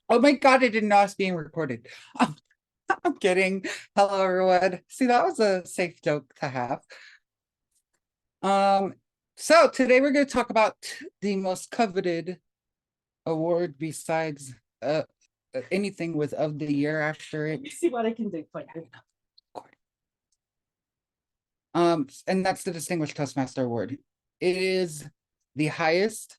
Oh my God, I didn't know I was being recorded. I'm, I'm kidding. Hello, everyone. See, that was a safe joke to have. Um, so today we're going to talk about the most coveted award besides anything with of the year after it. You see what I can do for you. And that's the Distinguished Toastmaster Award. It is the highest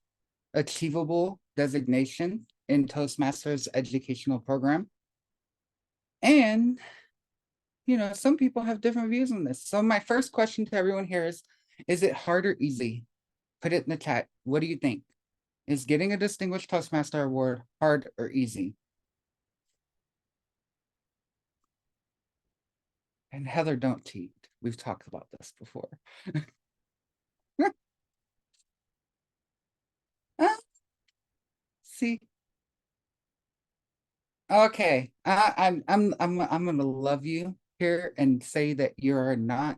achievable designation in Toastmasters educational program. And some people have different views on this. So my first question to everyone here is it hard or easy? Put it in the chat. What do you think? Is getting a Distinguished Toastmaster Award hard or easy? And Heather, don't cheat. We've talked about this before. See? Okay. I'm gonna love you here and say that you're not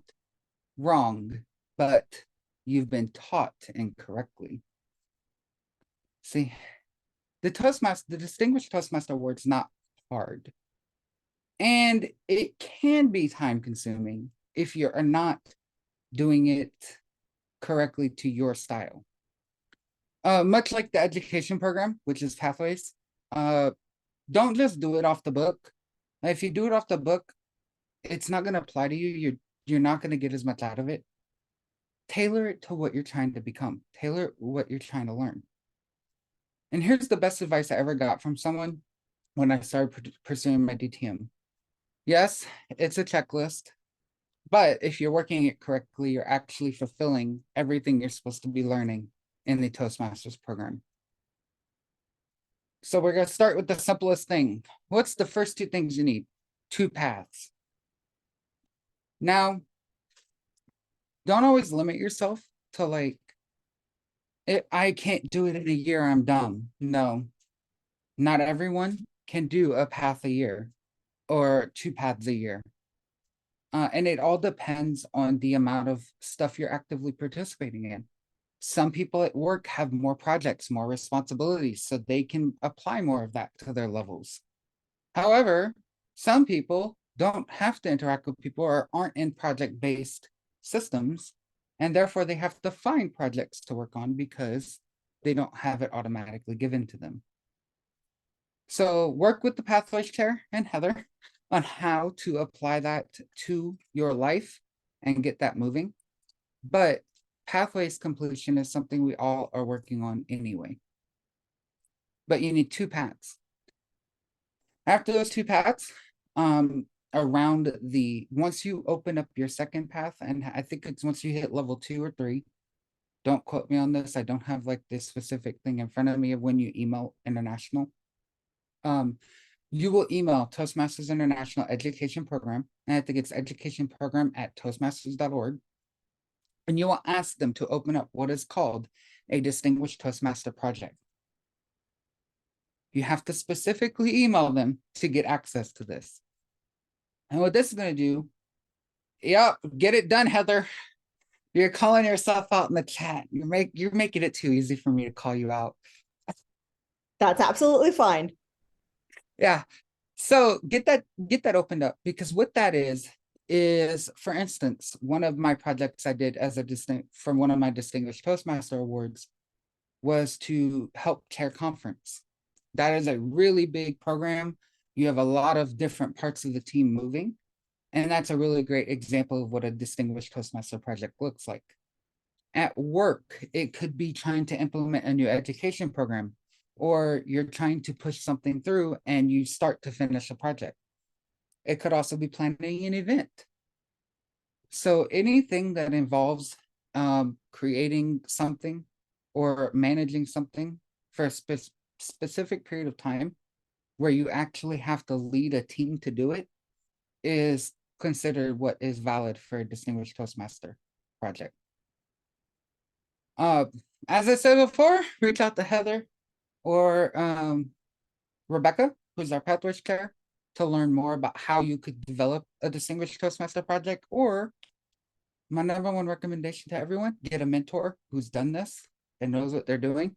wrong, but you've been taught incorrectly. See, the Distinguished Toastmaster Award is not hard. And it can be time consuming if you are not doing it correctly to your style. Much like the education program, which is Pathways, don't just do it off the book. If you do it off the book, it's not going to apply to you. You're not going to get as much out of it. Tailor it to what you're trying to become. Tailor what you're trying to learn. And here's the best advice I ever got from someone when I started pursuing my DTM. Yes, it's a checklist, but if you're working it correctly, you're actually fulfilling everything you're supposed to be learning in the Toastmasters program. So we're going to start with the simplest thing. What's the first two things you need? Two paths. Now, don't always limit yourself to I can't do it in a year, I'm done. No, not everyone can do a path a year or two paths a year. And it all depends on the amount of stuff you're actively participating in. Some people at work have more projects, more responsibilities, so they can apply more of that to their levels. However, some people don't have to interact with people or aren't in project-based systems, and therefore they have to find projects to work on because they don't have it automatically given to them. So work with the Pathways Chair and Heather on how to apply that to your life and get that moving. But Pathways completion is something we all are working on anyway. But you need two paths. After those two paths, once you open up your second path, and I think it's once you hit level 2 or 3, don't quote me on this, I don't have like this specific thing in front of me of when you email international. You will email Toastmasters International Education Program, and I think it's educationprogram@toastmasters.org, and you will ask them to open up what is called a Distinguished Toastmaster project. You have to specifically email them to get access to this. And what this is going to do, yep, get it done, Heather. You're calling yourself out in the chat. You're making it too easy for me to call you out. That's absolutely fine. Yeah. So get that opened up, because what that is, for instance, one of my projects I did as from one of my Distinguished Toastmaster Awards was to help chair conference. That is a really big program. You have a lot of different parts of the team moving. And that's a really great example of what a Distinguished Toastmaster project looks like. At work, it could be trying to implement a new education program, or you're trying to push something through and you start to finish a project. It could also be planning an event. So anything that involves creating something or managing something for a specific period of time where you actually have to lead a team to do it is considered what is valid for a Distinguished Toastmaster project. As I said before, reach out to Heather or Rebecca, who's our Pathways Chair, to learn more about how you could develop a Distinguished Toastmaster project. Or my number one recommendation to everyone, get a mentor who's done this and knows what they're doing,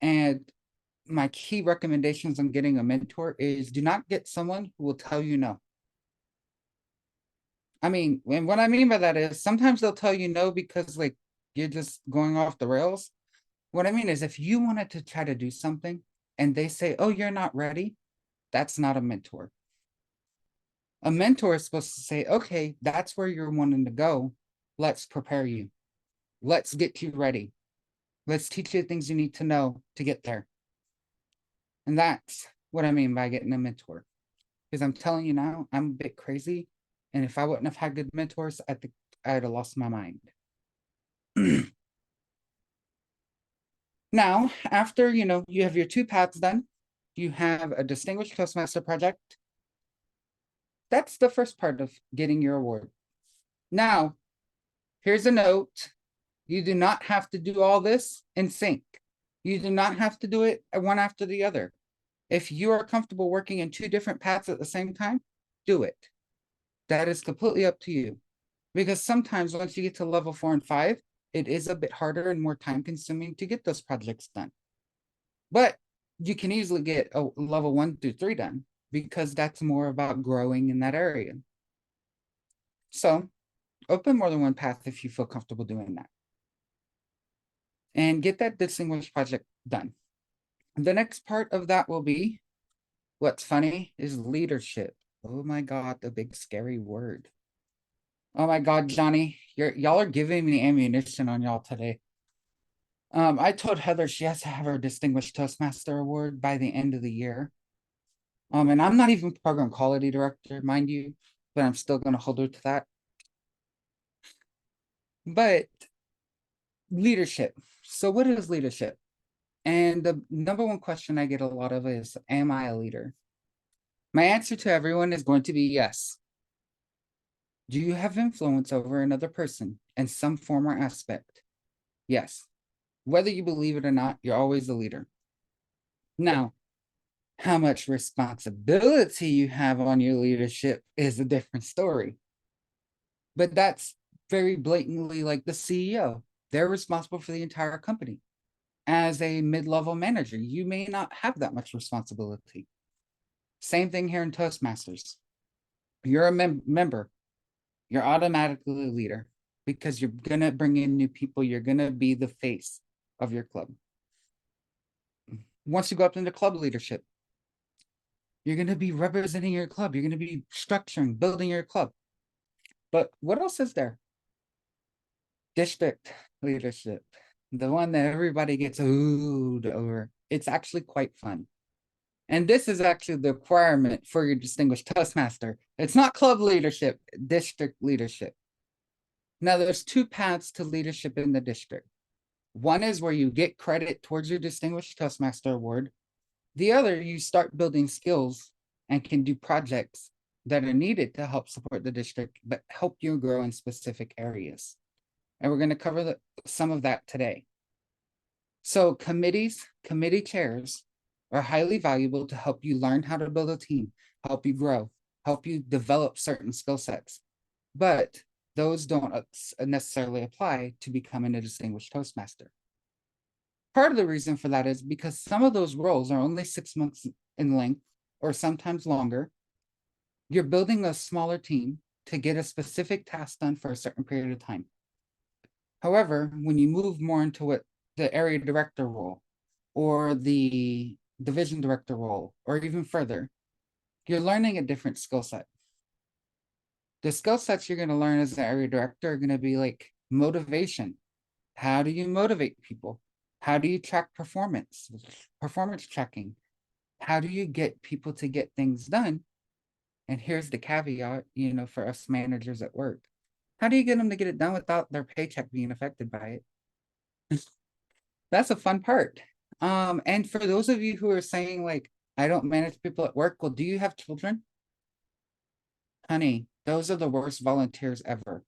and my key recommendations on getting a mentor is do not get someone who will tell you no. I mean, and what I mean by that is sometimes they'll tell you no because like you're just going off the rails. What I mean is if you wanted to try to do something and they say, oh, you're not ready, that's not a mentor. A mentor is supposed to say, okay, that's where you're wanting to go. Let's prepare you. Let's get you ready. Let's teach you the things you need to know to get there. And that's what I mean by getting a mentor. Because I'm telling you now, I'm a bit crazy. And if I wouldn't have had good mentors, I think I'd have lost my mind. Now, after you have your 2 paths done, you have a distinguished Toastmaster project. That's the first part of getting your award. Now, here's a note. You do not have to do all this in sync. You do not have to do it one after the other. If you are comfortable working in 2 different paths at the same time, do it. That is completely up to you. Because sometimes once you get to level 4 and 5, it is a bit harder and more time consuming to get those projects done. But you can easily get a level 1 through 3 done because that's more about growing in that area. So open more than one path if you feel comfortable doing that. And get that distinguished project done. The next part of that will be, what's funny is leadership. Oh my God, the big scary word. Oh my God, Johnny, y'all are giving me ammunition on y'all today. I told Heather she has to have her Distinguished Toastmaster Award by the end of the year. And I'm not even program quality director, mind you, but I'm still going to hold her to that. But leadership. So what is leadership? And the number one question I get a lot of is, am I a leader? My answer to everyone is going to be yes. Do you have influence over another person in some form or aspect? Yes. Whether you believe it or not, you're always a leader. Now, how much responsibility you have on your leadership is a different story. But that's very blatantly like the CEO. They're responsible for the entire company. As a mid-level manager, you may not have that much responsibility. Same thing here in Toastmasters. You're a member. You're automatically a leader because you're going to bring in new people. You're going to be the face of your club. Once you go up into club leadership, you're going to be representing your club. You're going to be structuring, building your club. But what else is there? District leadership, the one that everybody gets oohed over. It's actually quite fun. And this is actually the requirement for your distinguished Toastmaster. It's not club leadership, district leadership. Now, there's 2 paths to leadership in the district. One is where you get credit towards your distinguished Toastmaster award. The other, you start building skills and can do projects that are needed to help support the district, but help you grow in specific areas. And we're going to cover some of that today. So committee chairs are highly valuable to help you learn how to build a team, help you grow, help you develop certain skill sets. But those don't necessarily apply to becoming a distinguished Toastmaster. Part of the reason for that is because some of those roles are only 6 months in length or sometimes longer. You're building a smaller team to get a specific task done for a certain period of time. However, when you move more into what the area director role or the division director role, or even further, you're learning a different skill set. The skill sets you're going to learn as the area director are going to be like motivation. How do you motivate people? How do you track performance? Performance tracking. How do you get people to get things done? And here's the caveat, for us managers at work. How do you get them to get it done without their paycheck being affected by it? That's a fun part. And for those of you who are saying like, I don't manage people at work, well, do you have children? Honey, those are the worst volunteers ever.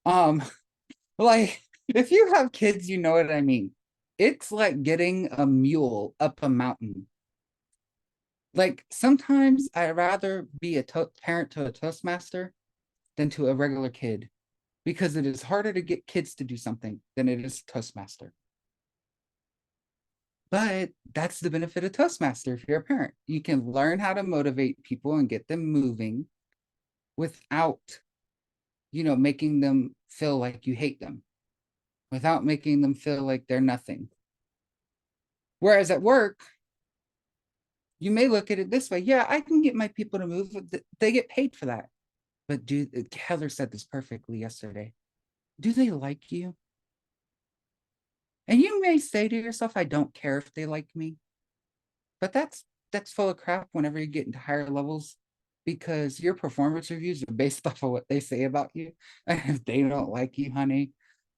Um, like if you have kids, you know what I mean. It's like getting a mule up a mountain. Like sometimes I'd rather be a parent to a Toastmaster than to a regular kid because it is harder to get kids to do something than it is Toastmaster. But that's the benefit of Toastmaster if you're a parent. You can learn how to motivate people and get them moving without, making them feel like you hate them, without making them feel like they're nothing. Whereas at work, you may look at it this way. Yeah, I can get my people to move. They get paid for that. But Heather said this perfectly yesterday. Do they like you? And you may say to yourself, I don't care if they like me. But that's full of crap whenever you get into higher levels, because your performance reviews are based off of what they say about you. And if they don't like you, honey,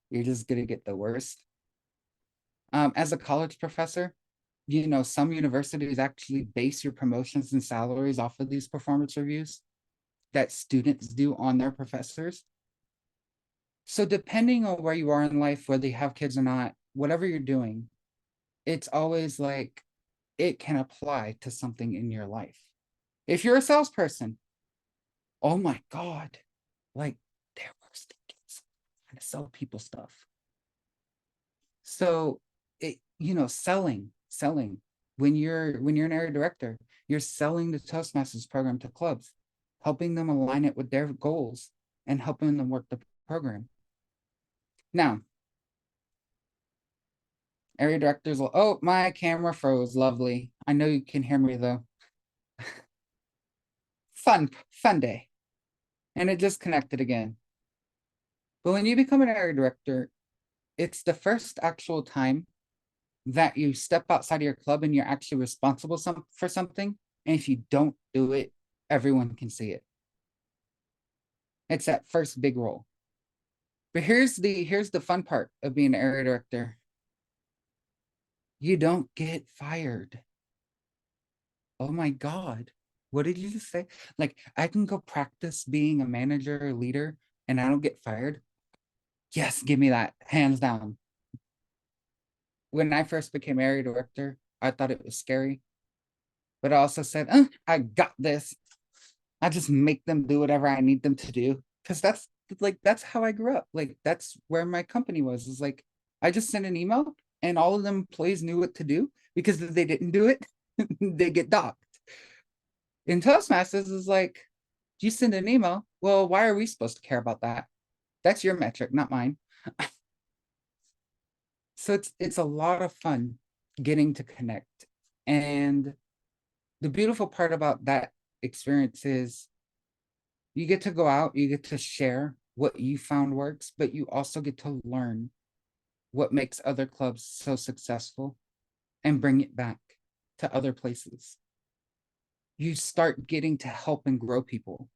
you're just gonna get the worst. As a college professor, some universities actually base your promotions and salaries off of these performance reviews that students do on their professors. So depending on where you are in life, whether you have kids or not, whatever you're doing, it's always like it can apply to something in your life. If you're a salesperson, oh my God, like their worst tickets, trying to sell people stuff. So selling. When you're an area director, you're selling the Toastmasters program to clubs, helping them align it with their goals and helping them work the program. Now, area directors will, oh, my camera froze. Lovely. I know you can hear me though. Fun day. And it just connected again. But when you become an area director, it's the first actual time that you step outside of your club and you're actually responsible for something. And if you don't do it, everyone can see it. It's that first big role. But here's the fun part of being an area director. You don't get fired. Oh my God. What did you just say? Like, I can go practice being a manager or leader and I don't get fired. Yes, give me that, hands down. When I first became area director, I thought it was scary, but I also said, I got this. I just make them do whatever I need them to do. Cause that's how I grew up. Like that's where my company was. Is like I just sent an email and all of them employees knew what to do, because if they didn't do it, they get docked. In Toastmasters is like, you send an email. Well, why are we supposed to care about that? That's your metric, not mine. So it's a lot of fun getting to connect. And the beautiful part about that experience is you get to go out, you get to share what you found works, but you also get to learn what makes other clubs so successful and bring it back to other places. You start getting to help and grow people.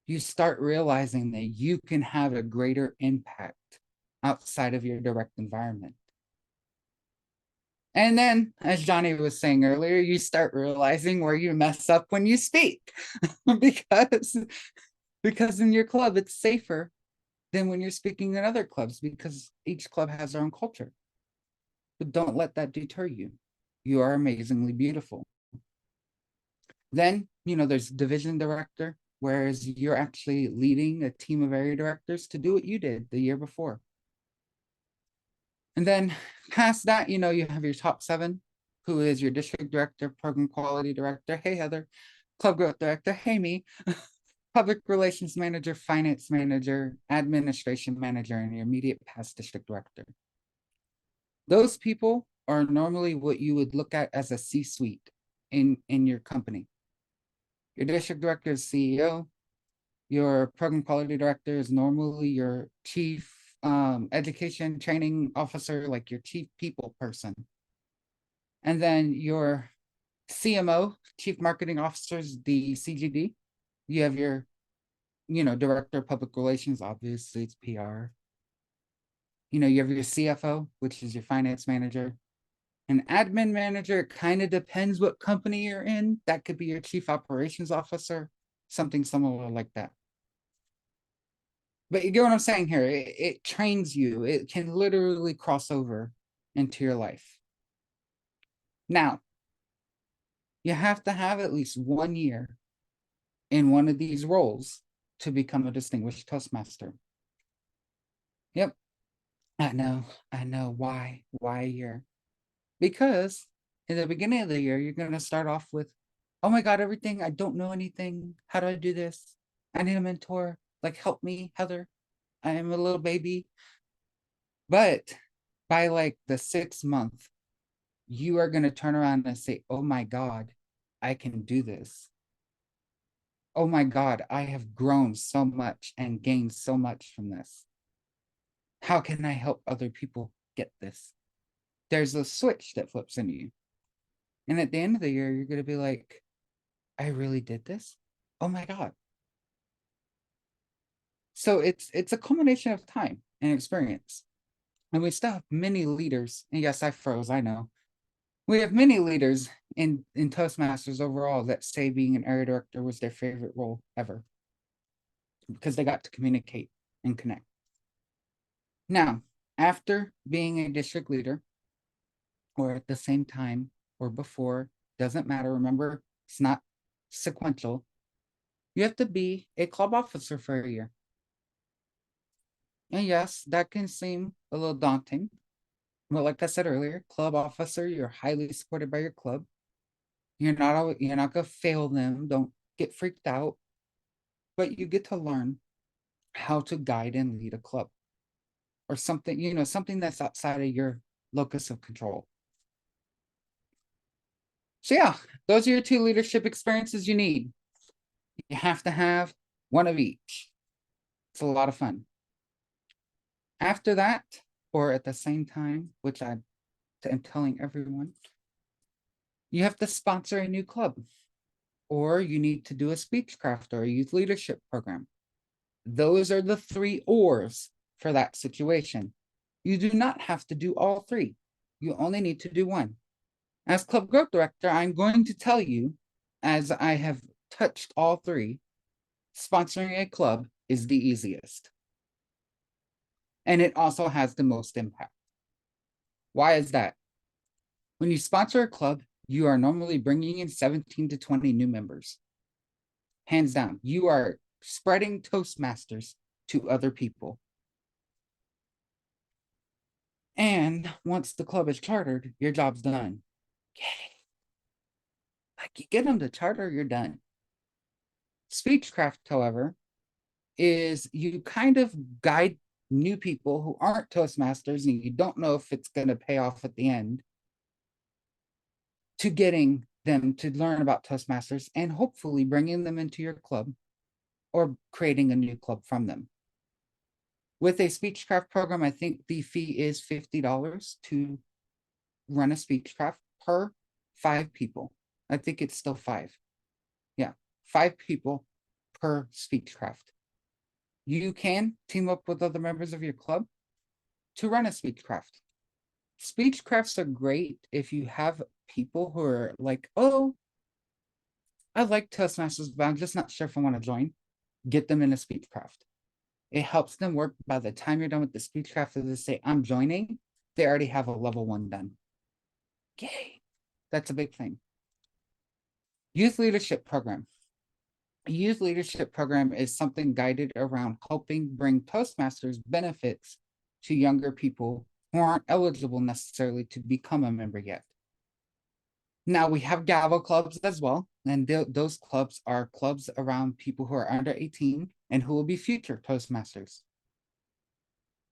You start realizing that you can have a greater impact outside of your direct environment. And then, as Johnny was saying earlier, you start realizing where you mess up when you speak, because in your club it's safer than when you're speaking in other clubs, because each club has their own culture. But don't let that deter you. You are amazingly beautiful. Then, there's division director, whereas you're actually leading a team of area directors to do what you did the year before. And then past that, you have your top 7, who is your district director, program quality director. Hey, Heather. Club growth director. Hey, me. Public relations manager, finance manager, administration manager, and your immediate past district director. Those people are normally what you would look at as a C-suite in your company. Your district director is CEO. Your program quality director is normally your chief education training officer, like your chief people person. And then your CMO, chief marketing officers, the CGD. You have your, director of public relations, obviously it's PR. You have your CFO, which is your finance manager. An admin manager, kind of depends what company you're in. That could be your chief operations officer, something similar like that. But you get what I'm saying here. It trains you. It can literally cross over into your life. Now, you have to have at least 1 year in one of these roles to become a distinguished Toastmaster. Yep. I know. Why a year? Because in the beginning of the year, you're going to start off with, oh my God, everything. I don't know anything. How do I do this? I need a mentor. Like, help me, Heather. I am a little baby. But by like the 6th month, you are going to turn around and say, oh my God, I can do this. Oh my God, I have grown so much and gained so much from this. How can I help other people get this? There's a switch that flips in you. And at the end of the year, you're going to be like, I really did this? Oh my God. So it's a culmination of time and experience. And we still have many leaders. And yes, I froze, I know. We have many leaders in Toastmasters overall that say being an area director was their favorite role ever because they got to communicate and connect. Now, after being a district leader, or at the same time, or before, doesn't matter. Remember, it's not sequential. You have to be a club officer for a year. And yes, that can seem a little daunting. But like I said earlier, club officer, you're highly supported by your club. You're not gonna fail them. Don't get freaked out. But you get to learn how to guide and lead a club or something, something that's outside of your locus of control. So yeah, those are your 2 leadership experiences you need. You have to have one of each. It's a lot of fun. After that, or at the same time, which I am telling everyone, you have to sponsor a new club, or you need to do a speechcraft or a youth leadership program. Those are the 3 ors for that situation. You do not have to do all 3. You only need to do one. As club growth director, I'm going to tell you, as I have touched all 3, sponsoring a club is the easiest. And it also has the most impact. Why is that? When you sponsor a club, you are normally bringing in 17 to 20 new members. Hands down, you are spreading Toastmasters to other people. And once the club is chartered, your job's done. Yay. Like you get them to charter, you're done. Speechcraft, however, is you kind of guide new people who aren't Toastmasters and you don't know if it's going to pay off at the end to getting them to learn about Toastmasters and hopefully bringing them into your club or creating a new club from them. With a speechcraft program, I think the fee is $50 to run a speechcraft per 5 people. I think it's still 5. Yeah, 5 people per speechcraft. You can team up with other members of your club to run a speechcraft. Speechcrafts are great if you have people who are like, oh, I like Toastmasters, but I'm just not sure if I want to join. Get them in a speechcraft. It helps them work by the time you're done with the speechcraft, if they say, I'm joining, they already have a level 1 done. Yay. That's a big thing. Youth leadership program. A youth leadership program is something guided around helping bring Toastmasters benefits to younger people who aren't eligible necessarily to become a member yet. Now we have Gavel clubs as well, and those clubs are clubs around people who are under 18 and who will be future Toastmasters.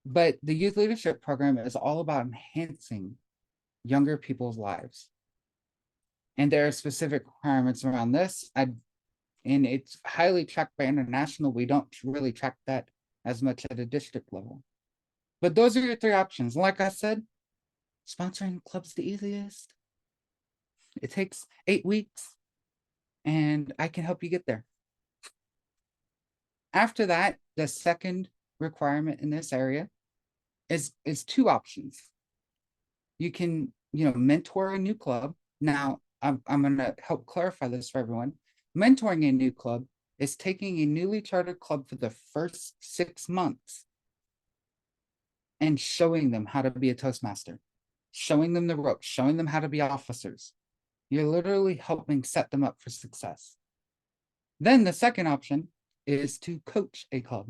But the youth leadership program is all about enhancing younger people's lives. And there are specific requirements around this. And it's highly tracked by international. We don't really track that as much at a district level. But those are your 3 options. Like I said, sponsoring club's the easiest. It takes 8 weeks, and I can help you get there. After that, the second requirement in this area is 2 options. You can, mentor a new club. Now, I'm going to help clarify this for everyone. Mentoring a new club is taking a newly chartered club for the first 6 months and showing them how to be a Toastmaster, showing them the ropes, showing them how to be officers. You're literally helping set them up for success. Then the second option is to coach a club.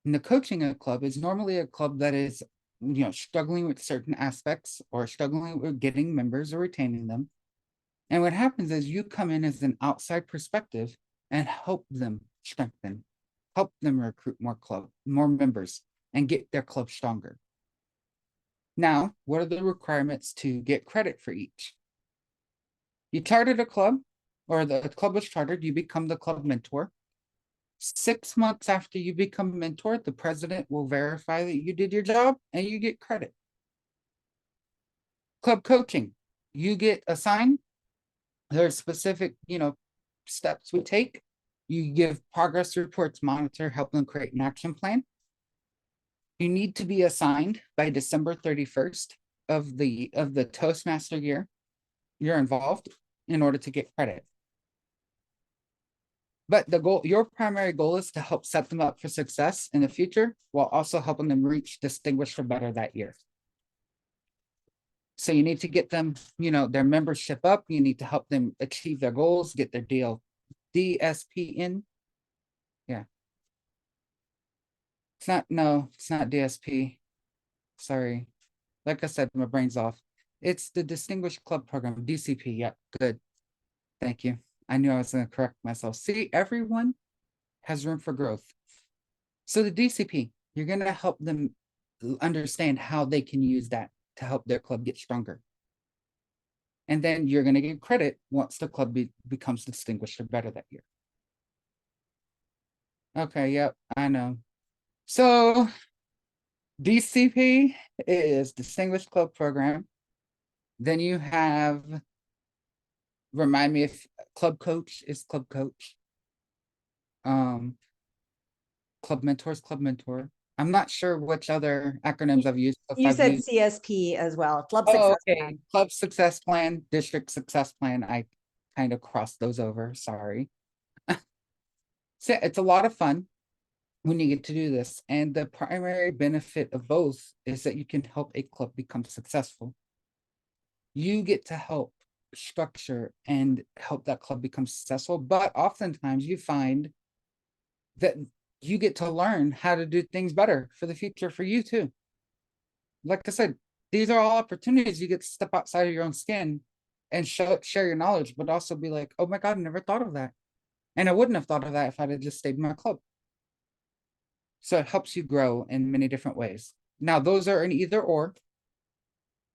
And the coaching a club is normally a club that is struggling with certain aspects or struggling with getting members or retaining them. And what happens is you come in as an outside perspective and help them strengthen, help them recruit more members, and get their club stronger. Now, what are the requirements to get credit for each? You chartered a club, or the club was chartered, you become the club mentor. 6 months after you become a mentor, the president will verify that you did your job and you get credit. Club coaching, you get assigned. There are specific, steps we take. You give progress reports, monitor, help them create an action plan. You need to be assigned by December 31st of the Toastmaster year you're involved in order to get credit. But your primary goal is to help set them up for success in the future while also helping them reach distinguished for better that year. So you need to get them, their membership up. You need to help them achieve their goals, get their DSP in. Yeah. It's not DSP. Sorry. Like I said, my brain's off. It's the Distinguished Club Program, DCP. Yeah, good. Thank you. I knew I was going to correct myself. See, everyone has room for growth. So the DCP, you're going to help them understand how they can use that to help their club get stronger. And then you're going to get credit once the club becomes distinguished or better that year. Okay, yep, I know. So DCP is Distinguished Club Program. Then you have, remind me if Club Coach is Club Coach. Club Mentors, Club Mentor. I'm not sure which other acronyms I've used. You said CSP as well, Club Success Plan. Club Success Plan, District Success Plan. I kind of crossed those over, sorry. So it's a lot of fun when you get to do this. And the primary benefit of both is that you can help a club become successful. You get to help structure and help that club become successful, but oftentimes you find that you get to learn how to do things better for the future for you too. Like I said, these are all opportunities you get to step outside of your own skin and share your knowledge, but also be like, oh my God, I never thought of that. And I wouldn't have thought of that if I'd have just stayed in my club. So it helps you grow in many different ways. Now, those are an either or.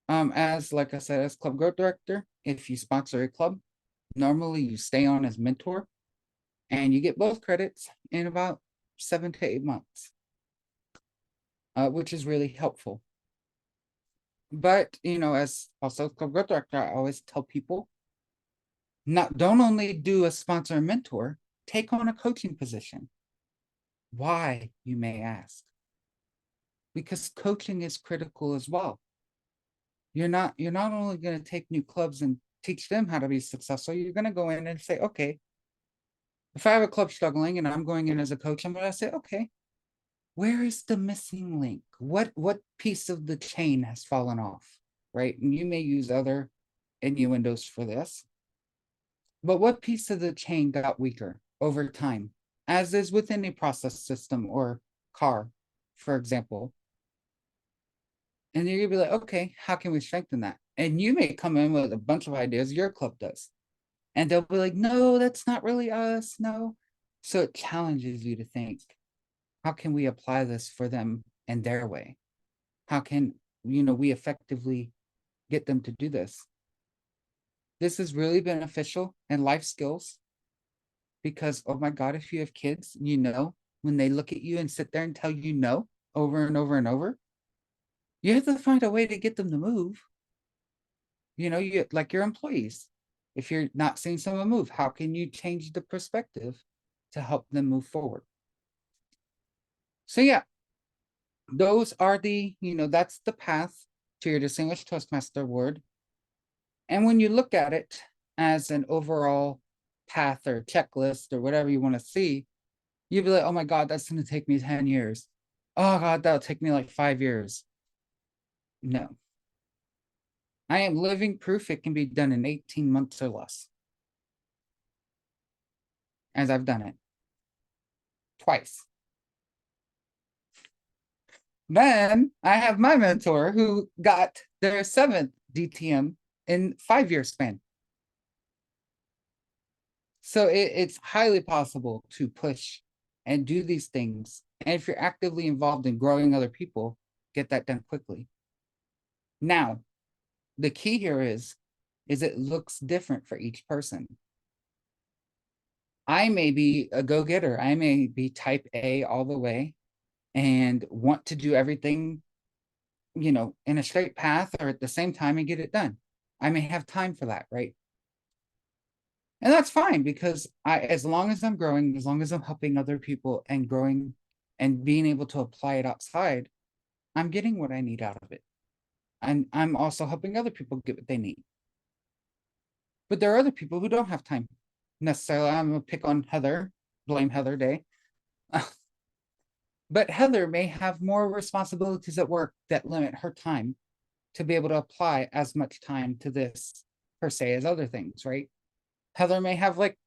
Like I said, as club growth director, if you sponsor a club, normally you stay on as mentor and you get both credits in about 7 to 8 months, which is really helpful. But, as also club growth director, I always tell people, don't only do a sponsor and mentor, take on a coaching position. Why, you may ask? Because coaching is critical as well. You're not only going to take new clubs and teach them how to be successful, you're going to go in and say, okay, if I have a club struggling and I'm going in as a coach, I'm going to say, okay, where is the missing link? What piece of the chain has fallen off, right? And you may use other innuendos for this, but what piece of the chain got weaker over time, as is with any process system or car, for example? And you're gonna be like, okay, how can we strengthen that? And you may come in with a bunch of ideas your club does. And they'll be like, no, that's not really us. No. So it challenges you to think, how can we apply this for them in their way? How can, we effectively get them to do this? This is really beneficial in life skills because, oh my God, if you have kids, when they look at you and sit there and tell you no over and over and over, you have to find a way to get them to move. You like your employees. If you're not seeing someone move, how can you change the perspective to help them move forward? So yeah, those are that's the path to your Distinguished Toastmaster Award. And when you look at it as an overall path or checklist or whatever you want to see, you'd be like, oh my God, that's going to take me 10 years. Oh God, that'll take me like 5 years. No. I am living proof it can be done in 18 months or less. As I've done it twice. Then I have my mentor who got their seventh DTM in 5 year span. So it's highly possible to push and do these things. And if you're actively involved in growing other people, get that done quickly. Now, the key here is it looks different for each person. I may be a go-getter. I may be type A all the way and want to do everything, in a straight path or at the same time and get it done. I may have time for that, right? And that's fine because as long as I'm growing, as long as I'm helping other people and growing and being able to apply it outside, I'm getting what I need out of it. And I'm also helping other people get what they need. But there are other people who don't have time necessarily. I'm gonna pick on Heather, blame Heather Day. But Heather may have more responsibilities at work that limit her time to be able to apply as much time to this per se as other things, right? Heather may have like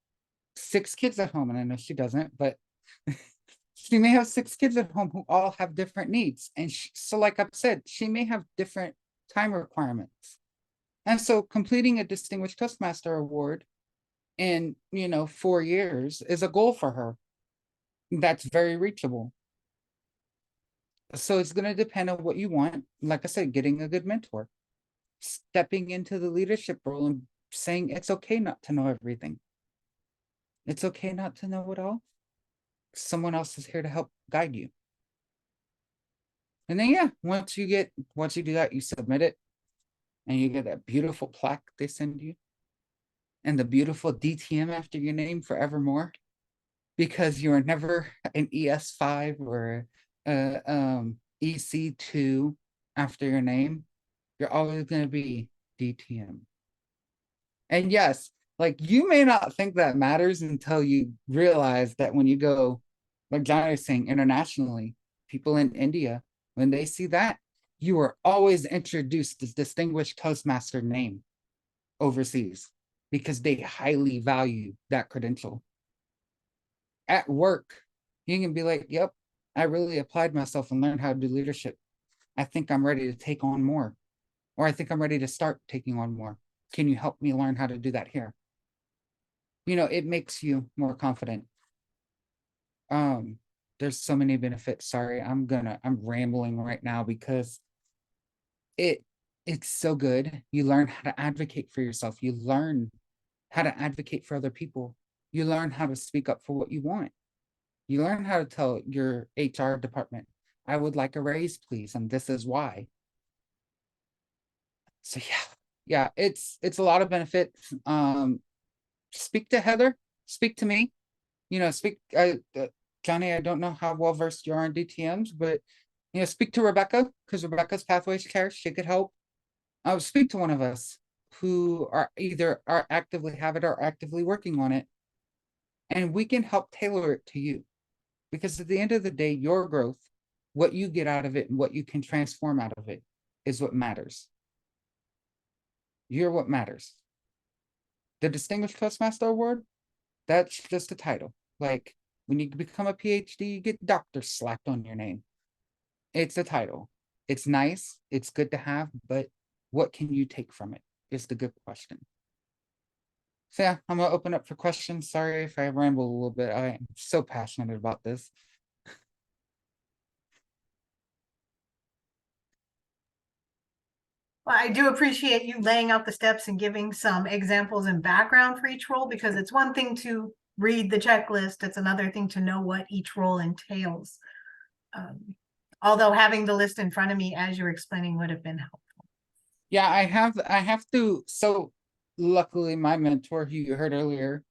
6 kids at home, and I know she doesn't, but she may have 6 kids at home who all have different needs. And so, like I've said, she may have different time requirements. And so completing a Distinguished Toastmaster Award in, 4 years is a goal for her. That's very reachable. So it's going to depend on what you want. Like I said, getting a good mentor, stepping into the leadership role and saying it's okay not to know everything. It's okay not to know it all. Someone else is here to help guide you. And then, yeah, once you do that, you submit it and you get that beautiful plaque they send you and the beautiful DTM after your name forevermore, because you are never an ES5 or EC2 after your name. You're always going to be DTM. And yes, like you may not think that matters until you realize that when you go, like Johnny was saying, internationally, people in India, when they see that, you are always introduced as Distinguished Toastmaster name overseas because they highly value that credential. At work, you can be like, yep, I really applied myself and learned how to do leadership. I think I'm ready to take on more, or I think I'm ready to start taking on more. Can you help me learn how to do that here? It makes you more confident. There's so many benefits. Sorry, I'm rambling right now because it's so good. You learn how to advocate for yourself. You learn how to advocate for other people. You learn how to speak up for what you want. You learn how to tell your HR department, I would like a raise, please, and this is why. So yeah, it's a lot of benefits. Speak to Heather, speak to me, speak Johnny, I don't know how well versed you are in DTMs, but speak to Rebecca, because Rebecca's Pathways Care, she could help. Speak to one of us who are either are actively have it or actively working on it, and we can help tailor it to you. Because at the end of the day, your growth, what you get out of it and what you can transform out of it is what matters. You're what matters. The Distinguished Toastmaster Award, that's just a title. Like when you become a PhD, you get doctor slapped on your name. It's a title. It's nice. It's good to have, but what can you take from it is the good question. So yeah, I'm gonna open up for questions. Sorry if I ramble a little bit. I'm so passionate about this. Well, I do appreciate you laying out the steps and giving some examples and background for each role, because it's one thing to read the checklist. It's another thing to know what each role entails. Although having the list in front of me as you're explaining would have been helpful. Yeah, I have to. So luckily my mentor, who you heard earlier,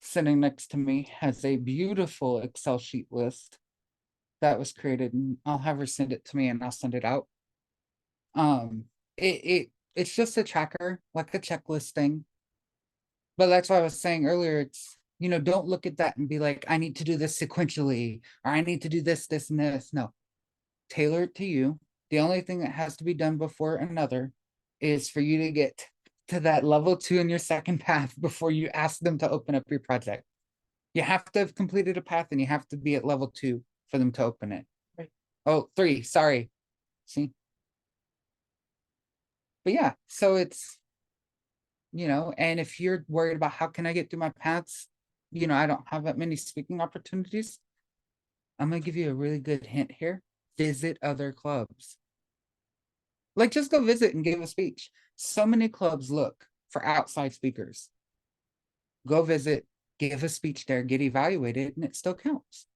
sitting next to me, has a beautiful Excel sheet list that was created, and I'll have her send it to me and I'll send it out. It's just a tracker, like a checklist thing. But that's why I was saying earlier, it's, don't look at that and be like, I need to do this sequentially, or I need to do this, this, and this. No, tailor it to you. The only thing that has to be done before another is for you to get to that level 2 in your second path before you ask them to open up your project. You have to have completed a path and you have to be at level 2 for them to open it. Right. Oh, three, sorry. See? But yeah, so it's, and if you're worried about how can I get through my paths, I don't have that many speaking opportunities. I'm gonna give you a really good hint here. Visit other clubs. Like just go visit and give a speech. So many clubs look for outside speakers. Go visit, give a speech there, get evaluated, and it still counts.